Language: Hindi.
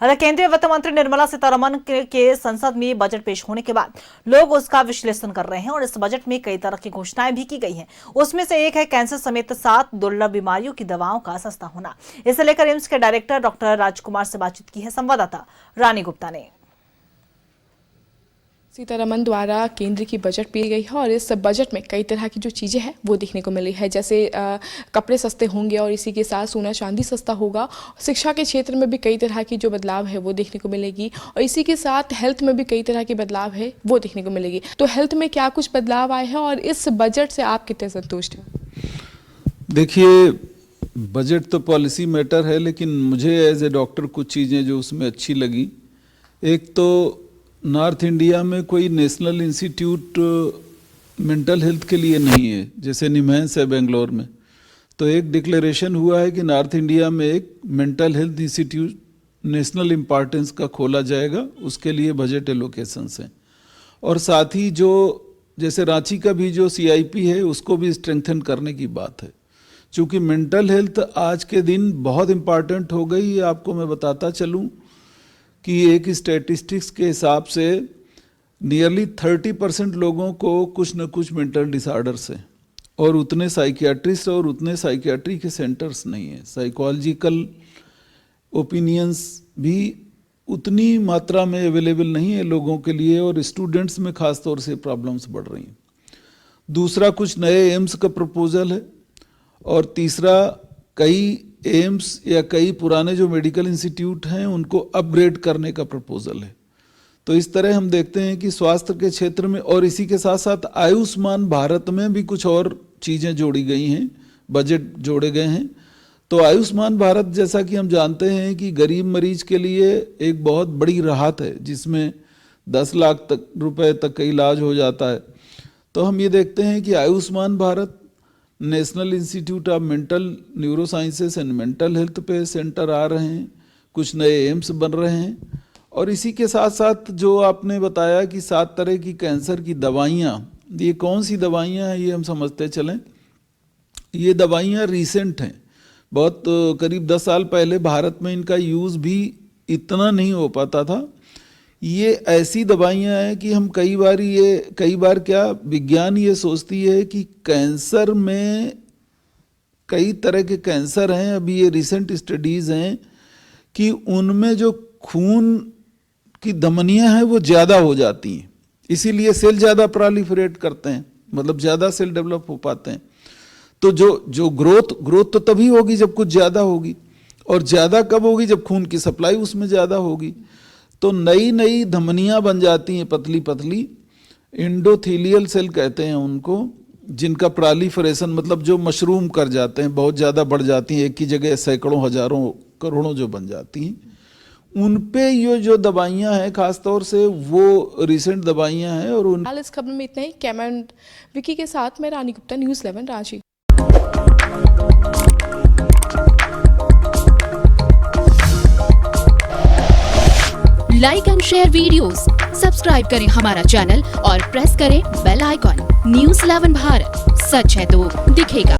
केंद्रीय वित्त मंत्री निर्मला सीतारमण के संसद में बजट पेश होने के बाद लोग उसका विश्लेषण कर रहे हैं और इस बजट में कई तरह की घोषणाएं भी की गई हैं। उसमें से एक है कैंसर समेत 7 दुर्लभ बीमारियों की दवाओं का सस्ता होना। इसे लेकर एम्स के डायरेक्टर डॉक्टर राजकुमार से बातचीत की है संवाददाता रानी गुप्ता ने। सीतारमण द्वारा केंद्र की बजट पेश गई है और इस बजट में कई तरह की जो चीज़ें हैं वो देखने को मिली है, जैसे कपड़े सस्ते होंगे और इसी के साथ सोना चांदी सस्ता होगा। शिक्षा के क्षेत्र में भी कई तरह की जो बदलाव है वो देखने को मिलेगी और इसी के साथ हेल्थ में भी कई तरह के बदलाव है वो देखने को मिलेगी। तो हेल्थ में क्या कुछ बदलाव आए हैं और इस बजट से आप कितने संतुष्ट हैं? देखिए, बजट तो पॉलिसी मैटर है, लेकिन मुझे एज ए डॉक्टर कुछ चीज़ें जो उसमें अच्छी लगी। एक तो नॉर्थ इंडिया में कोई नेशनल इंस्टीट्यूट मेंटल हेल्थ के लिए नहीं है, जैसे निमहंस है बेंगलोर में। तो एक डिक्लेरेशन हुआ है कि नॉर्थ इंडिया में एक mental health institute national importance का खोला जाएगा, उसके लिए बजट एलोकेशंस हैं। और साथ ही जो जैसे रांची का भी जो CIP है उसको भी स्ट्रेंथन करने की बात है, क्योंकि मेंटल हेल्थ आज के दिन बहुत इम्पॉर्टेंट हो गई। आपको मैं बताता चलूँ कि एक स्टैटिस्टिक्स के हिसाब से नियरली 30% लोगों को कुछ न कुछ मेंटल डिसऑर्डर्स हैं और उतने साइकियाट्रिस्ट और उतने साइकियाट्री के सेंटर्स नहीं हैं। साइकोलॉजिकल ओपिनियंस भी उतनी मात्रा में अवेलेबल नहीं है लोगों के लिए और स्टूडेंट्स में ख़ास तौर से प्रॉब्लम्स बढ़ रही हैं। दूसरा, कुछ नए एम्स का प्रपोजल है और तीसरा, कई एम्स या कई पुराने जो मेडिकल इंस्टीट्यूट हैं उनको अपग्रेड करने का प्रपोजल है। तो इस तरह हम देखते हैं कि स्वास्थ्य के क्षेत्र में और इसी के साथ साथ आयुष्मान भारत में भी कुछ और चीज़ें जोड़ी गई हैं, बजट जोड़े गए हैं। तो आयुष्मान भारत, जैसा कि हम जानते हैं कि गरीब मरीज के लिए एक बहुत बड़ी राहत है, जिसमें 10 लाख रुपए तक का इलाज हो जाता है। तो हम ये देखते हैं कि Ayushman Bharat, national institute of mental neuro sciences and mental health पे सेंटर आ रहे हैं, कुछ नए एम्स बन रहे हैं और इसी के साथ साथ जो आपने बताया कि 7 तरह की कैंसर की दवाइयाँ, ये कौन सी दवाइयाँ हैं ये हम समझते चलें। ये दवाइयाँ रिसेंट हैं, बहुत करीब 10 साल पहले भारत में इनका यूज़ भी इतना नहीं हो पाता था। ये ऐसी दवाइयाँ हैं कि हम कई बार क्या विज्ञान ये सोचती है कि कैंसर में कई तरह के कैंसर हैं। अभी ये रिसेंट स्टडीज़ हैं कि उनमें जो खून की धमनियाँ हैं वो ज़्यादा हो जाती हैं, इसीलिए सेल ज़्यादा प्रोलिफरेट करते हैं, मतलब ज़्यादा सेल डेवलप हो पाते हैं। तो जो ग्रोथ तो तभी होगी जब कुछ ज़्यादा होगी, और ज़्यादा कब होगी? जब खून की सप्लाई उसमें ज़्यादा होगी। तो नई नई धमनियाँ बन जाती हैं, पतली पतली एंडोथेलियल सेल कहते हैं उनको, जिनका प्रोलिफरेशन मतलब जो मशरूम कर जाते हैं, बहुत ज़्यादा बढ़ जाती हैं, एक की जगह सैकड़ों, हजारों, करोड़ों जो बन जाती हैं। उन पे ये जो दवाइयाँ हैं खास तौर से वो रिसेंट दवाइयाँ हैं। और इस खबर में इतना ही। कैमरा विकी के साथ मैं Rani Gupta, News 11 Ranchi. Like and share videos, subscribe करें हमारा चैनल और प्रेस करें बेल आइकॉन। News 11 भारत, सच है तो दिखेगा।